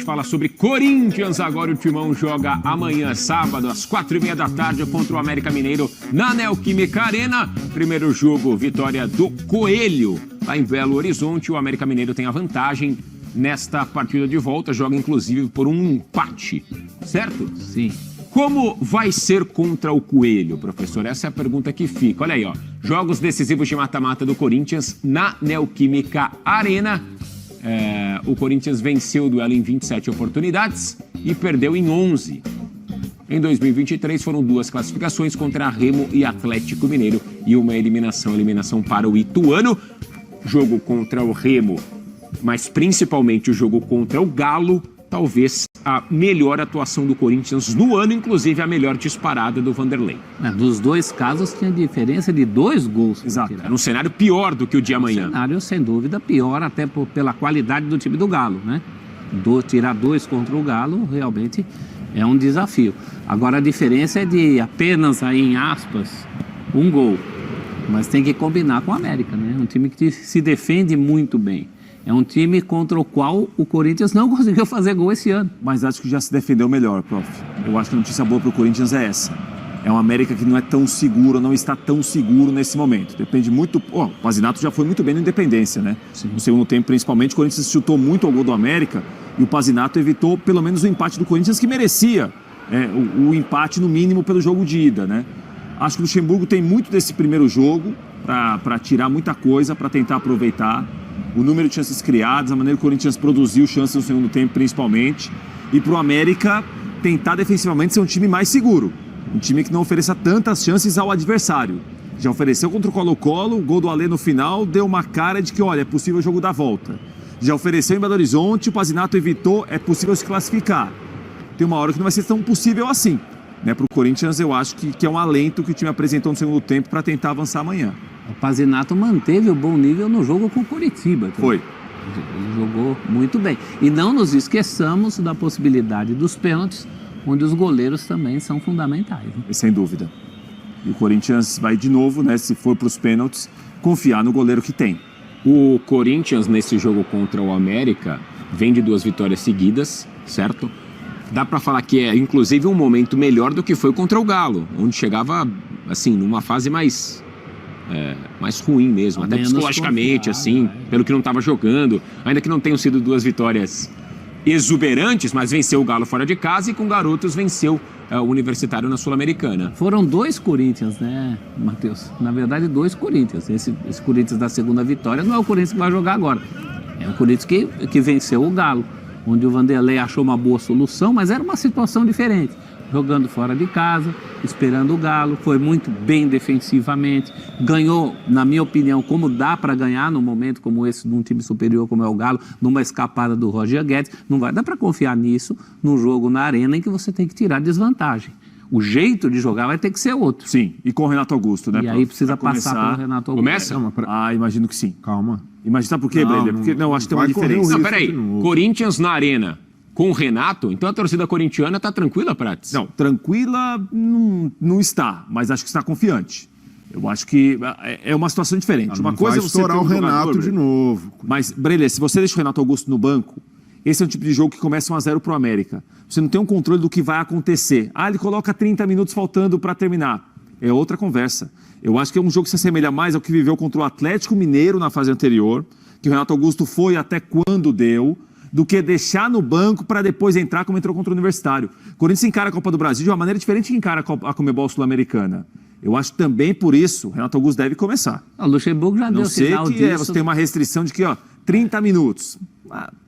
Fala sobre Corinthians. Agora o Timão joga amanhã, sábado, às 4h30 da tarde contra o América Mineiro na Neoquímica Arena. Primeiro jogo, vitória do Coelho lá em Belo Horizonte. O América Mineiro tem a vantagem nesta partida de volta, joga inclusive por um empate, certo? Sim. Como vai ser contra o Coelho, professor? Essa é a pergunta que fica. Olha aí, ó. Jogos decisivos de mata-mata do Corinthians na Neoquímica Arena. O Corinthians venceu o duelo em 27 oportunidades e perdeu em 11. Em 2023 foram 2 classificações contra Remo e Atlético Mineiro e uma eliminação para o Ituano. Jogo contra o Remo, mas principalmente o jogo contra o Galo, talvez a melhor atuação do Corinthians no ano, inclusive a melhor disparada do Vanderlei. Dos dois casos tinha diferença de 2 gols. Exato. Era um cenário pior do que o de amanhã. Um cenário, sem dúvida, pior até pela qualidade do time do Galo, né? Tirar 2 contra o Galo realmente é um desafio. Agora a diferença é de apenas, aí, em aspas, 1 gol. Mas tem que combinar com o América, né? Um time que se defende muito bem. É um time contra o qual o Corinthians não conseguiu fazer gol esse ano. Mas acho que já se defendeu melhor, prof. Eu acho que a notícia boa para o Corinthians é essa. É um América que não é tão seguro, não está tão seguro nesse momento. Depende muito... o Pazinato já foi muito bem no Independência, né? Sim. No segundo tempo, principalmente, o Corinthians chutou muito ao gol do América e o Pazinato evitou pelo menos o empate do Corinthians, que merecia o empate, no mínimo, pelo jogo de ida, né? Acho que o Luxemburgo tem muito desse primeiro jogo para tirar muita coisa, para tentar aproveitar o número de chances criadas, a maneira que o Corinthians produziu chances no segundo tempo, principalmente. E para o América tentar defensivamente ser um time mais seguro. Um time que não ofereça tantas chances ao adversário. Já ofereceu contra o Colo-Colo, o gol do Alê no final deu uma cara de que, olha, é possível o jogo dar volta. Já ofereceu em Belo Horizonte, o Pazinato evitou, é possível se classificar. Tem uma hora que não vai ser tão possível assim. Né? Para o Corinthians, eu acho que é um alento que o time apresentou no segundo tempo para tentar avançar amanhã. O Pazinato manteve o bom nível no jogo com o Coritiba. Foi. Ele jogou muito bem. E não nos esqueçamos da possibilidade dos pênaltis, onde os goleiros também são fundamentais. Né? Sem dúvida. E o Corinthians vai de novo, né, se for para os pênaltis, confiar no goleiro que tem. O Corinthians, nesse jogo contra o América, vem de 2 vitórias seguidas, certo? Dá para falar que é, inclusive, um momento melhor do que foi contra o Galo, onde chegava, assim, numa fase mais ruim mesmo, até psicologicamente, assim, pelo que não estava jogando, ainda que não tenham sido 2 vitórias exuberantes, mas venceu o Galo fora de casa e com garotos venceu o Universitário na Sul-Americana. Foram 2 Corinthians, né, Matheus? Na verdade, 2 Corinthians. Esse Corinthians da segunda vitória não é o Corinthians que vai jogar agora. É o Corinthians que venceu o Galo, onde o Vanderlei achou uma boa solução, mas era uma situação diferente. Jogando fora de casa, esperando o Galo, foi muito bem defensivamente, ganhou, na minha opinião, como dá para ganhar num momento como esse, num time superior como é o Galo, numa escapada do Roger Guedes. Não vai dar para confiar nisso num jogo na Arena em que você tem que tirar desvantagem. O jeito de jogar vai ter que ser outro. Sim, e com o Renato Augusto, né? E aí precisa passar pelo Renato Augusto. Começa? Imagino que sim. Calma. Imagina por quê, Brenner? Porque não, acho que tem uma diferença. Não, peraí. Corinthians na Arena com o Renato, então a torcida corintiana tá tranquila, Prates? Não, tranquila não está, mas acho que está confiante. Eu acho que é uma situação diferente. Uma coisa é você estourar o Renato de novo. Mas, Breler, se você deixa o Renato Augusto no banco, esse é um tipo de jogo que começa 1-0 pro América. Você não tem um controle do que vai acontecer. Ele coloca 30 minutos faltando para terminar. É outra conversa. Eu acho que é um jogo que se assemelha mais ao que viveu contra o Atlético Mineiro na fase anterior, que o Renato Augusto foi até quando deu, do que deixar no banco para depois entrar como entrou contra o Universitário. O Corinthians encara a Copa do Brasil de uma maneira diferente que encara a Conmebol Sul-Americana. Eu acho também por isso, o Renato Augusto deve começar. O Luxemburgo já deu sinal disso. Não sei que você tem uma restrição de que 30 minutos.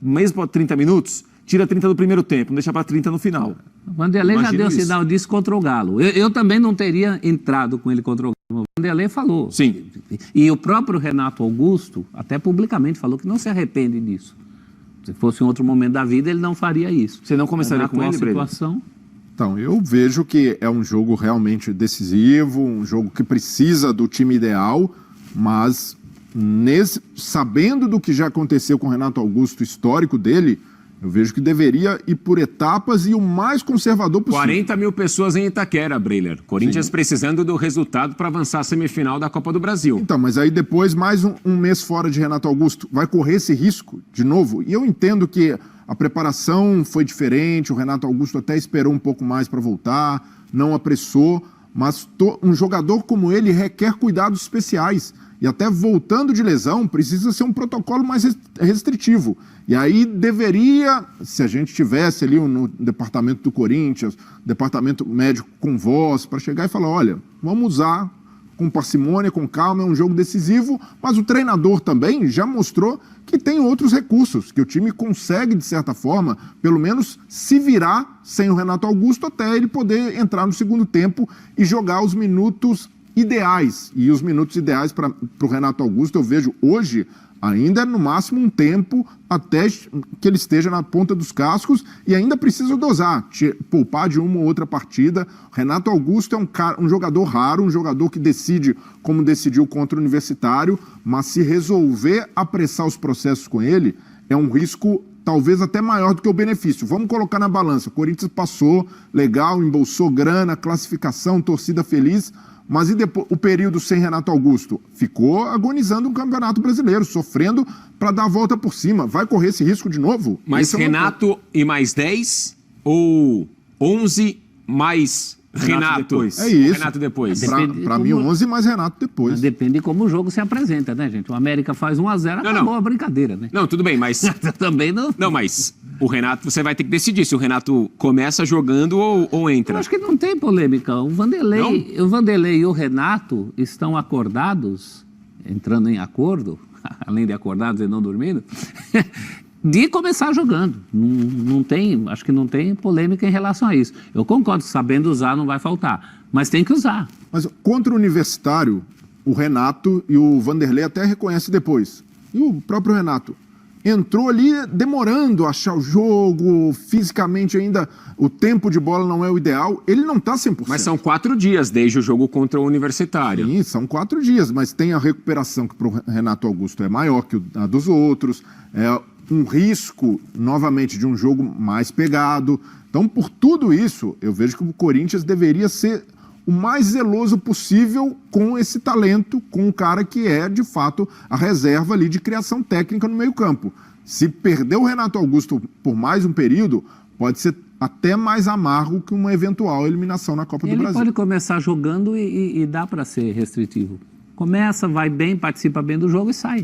Mesmo 30 minutos, tira 30 do primeiro tempo, não deixa para 30 no final. O Vanderlei já deu sinal disso contra o Galo. Eu também não teria entrado com ele contra o Galo. O Vanderlei falou. Sim. E o próprio Renato Augusto, até publicamente, falou que não se arrepende disso. Se fosse em outro momento da vida, ele não faria isso. Você não começaria com ele, situação. Então, eu vejo que é um jogo realmente decisivo, um jogo que precisa do time ideal, mas sabendo do que já aconteceu com o Renato Augusto, o histórico dele, Eu vejo que deveria ir por etapas e o mais conservador possível. 40 mil pessoas em Itaquera, Breler. Corinthians precisando do resultado para avançar a semifinal da Copa do Brasil. Então, mas aí depois mais um mês fora de Renato Augusto. Vai correr esse risco de novo? E eu entendo que a preparação foi diferente, o Renato Augusto até esperou um pouco mais para voltar, não apressou, mas um jogador como ele requer cuidados especiais. E até voltando de lesão, precisa ser um protocolo mais restritivo. E aí deveria, se a gente tivesse ali no departamento do Corinthians, departamento médico com voz, para chegar e falar, olha, vamos usar com parcimônia, com calma, é um jogo decisivo, mas o treinador também já mostrou que tem outros recursos, que o time consegue, de certa forma, pelo menos se virar sem o Renato Augusto até ele poder entrar no segundo tempo e jogar os minutos ideais. E os minutos ideais para o Renato Augusto, eu vejo hoje, ainda é no máximo um tempo até que ele esteja na ponta dos cascos e ainda precisa dosar, poupar de uma ou outra partida. Renato Augusto é um jogador raro, um jogador que decide como decidiu contra o Universitário, mas se resolver apressar os processos com ele, é um risco talvez até maior do que o benefício. Vamos colocar na balança. O Corinthians passou, legal, embolsou grana, classificação, torcida feliz, mas e depois, o período sem Renato Augusto? Ficou agonizando um Campeonato Brasileiro, sofrendo para dar a volta por cima. Vai correr esse risco de novo? Mas Renato e mais 10 ou 11 mais Renato depois. É isso. Renato depois. Para mim, 11 mais Renato depois. Mas depende de como o jogo se apresenta, né, gente? O América faz 1-0, acabou a brincadeira, né? Não, tudo bem, mas... Também não... Não, mas o Renato, você vai ter que decidir se o Renato começa jogando ou entra. Eu acho que não tem polêmica. O Vanderlei e o Renato estão acordados, entrando em acordo, além de acordados e não dormindo, de começar jogando. Não tem, acho que não tem polêmica em relação a isso. Eu concordo, sabendo usar não vai faltar, mas tem que usar. Mas contra o Universitário, o Renato e o Vanderlei até reconhecem depois. E o próprio Renato entrou ali demorando a achar o jogo, fisicamente ainda o tempo de bola não é o ideal, ele não está 100%. Mas são 4 dias desde o jogo contra o Universitário. Sim, são 4 dias, mas tem a recuperação que para o Renato Augusto é maior que a dos outros, é um risco, novamente, de um jogo mais pegado. Então, por tudo isso, eu vejo que o Corinthians deveria ser o mais zeloso possível com esse talento, com um cara que é, de fato, a reserva ali de criação técnica no meio-campo. Se perder o Renato Augusto por mais um período, pode ser até mais amargo que uma eventual eliminação na Copa do Brasil. Ele pode começar jogando e dá para ser restritivo. Começa, vai bem, participa bem do jogo e sai.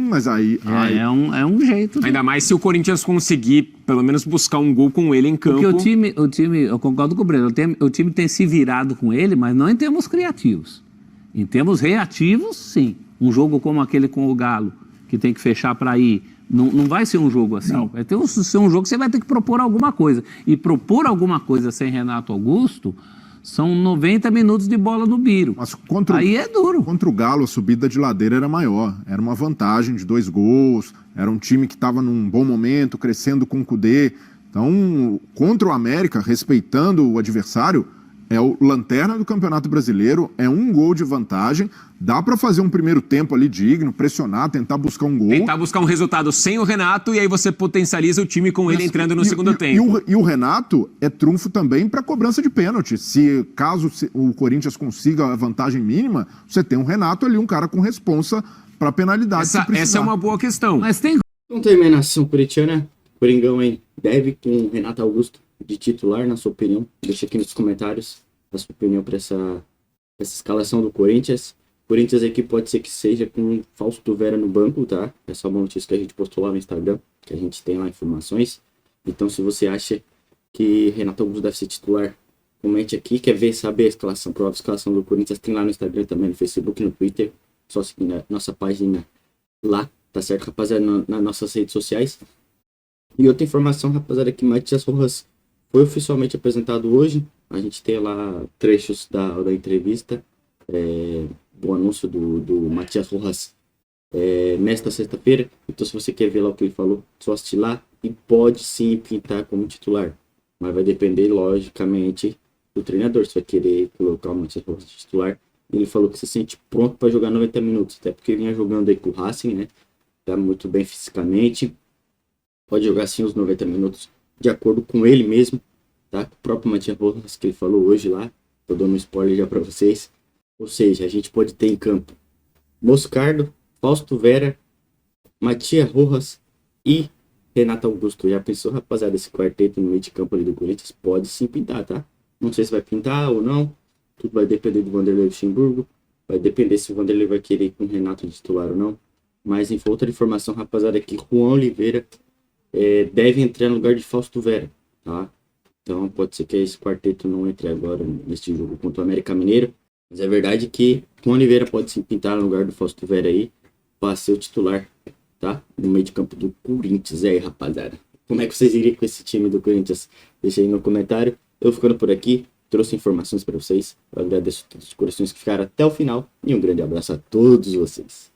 Mas aí... É um jeito. Ainda mais se o Corinthians conseguir, pelo menos, buscar um gol com ele em campo. Porque o time, eu concordo com o Breno, o time tem se virado com ele, mas não em termos criativos. Em termos reativos, sim. Um jogo como aquele com o Galo, que tem que fechar para ir, não vai ser um jogo assim. Não. Vai ser um jogo que você vai ter que propor alguma coisa. E propor alguma coisa sem Renato Augusto... São 90 minutos de bola no biro. Mas aí é duro. Contra o Galo, a subida de ladeira era maior. Era uma vantagem de 2 gols. Era um time que estava num bom momento, crescendo com o Cudê. Então, contra o América, respeitando o adversário, é o lanterna do Campeonato Brasileiro, é 1 gol de vantagem. Dá para fazer um primeiro tempo ali digno, pressionar, tentar buscar um gol. Tentar buscar um resultado sem o Renato e aí você potencializa o time com ele entrando no segundo tempo. E o Renato é trunfo também para cobrança de pênalti. Caso o Corinthians consiga a vantagem mínima, você tem um Renato ali, um cara com responsa para penalidade. Essa é uma boa questão. Mas tem... Então, terminação corintiana, Coringão aí deve com o Renato Augusto de titular, na sua opinião. Deixa aqui nos comentários a sua opinião para essa escalação do Corinthians. Corinthians aqui pode ser que seja com Fausto Vera no banco, tá? Essa é uma notícia que a gente postou lá no Instagram, que a gente tem lá informações. Então, se você acha que Renato Augusto deve ser titular, comente aqui. Quer saber a escalação, provável escalação do Corinthians, tem lá no Instagram também, no Facebook, no Twitter. Só seguir na nossa página lá, tá certo, rapaziada? Nas nossas redes sociais. E outra informação, rapaziada, que Matias Rojas foi oficialmente apresentado hoje. A gente tem lá trechos da entrevista, o anúncio do Matias Rojas nesta sexta-feira. Então, se você quer ver lá o que ele falou, só assistir lá e pode sim pintar como titular. Mas vai depender, logicamente, do treinador. Se vai querer colocar o Matias Rojas titular. Ele falou que se sente pronto para jogar 90 minutos, até porque vinha jogando aí com o Racing, né? Tá muito bem fisicamente. Pode jogar sim os 90 minutos de acordo com ele mesmo, tá? O próprio Matias Rojas que ele falou hoje lá. Tô dando um spoiler já para vocês. Ou seja, a gente pode ter em campo Moscardo, Fausto Vera, Matias Rojas e Renato Augusto, já pensou, rapaziada, esse quarteto no meio de campo ali do Corinthians pode sim pintar, tá? Não sei se vai pintar ou não, tudo vai depender do Vanderlei Luxemburgo, vai depender se o Vanderlei vai querer ir com o Renato de titular ou não, mas em outra informação, rapaziada, é que Juan Oliveira deve entrar no lugar de Fausto Vera, tá? Então pode ser que esse quarteto não entre agora neste jogo contra o América Mineiro, mas é verdade que Juan Oliveira pode sim pintar no lugar do Fausto Vera aí, para ser o titular, tá? No meio de campo do Corinthians. E aí, rapaziada? Como é que vocês iriam com esse time do Corinthians? Deixa aí no comentário. Eu ficando por aqui, trouxe informações para vocês. Eu agradeço a todos os corações que ficaram até o final. E um grande abraço a todos vocês.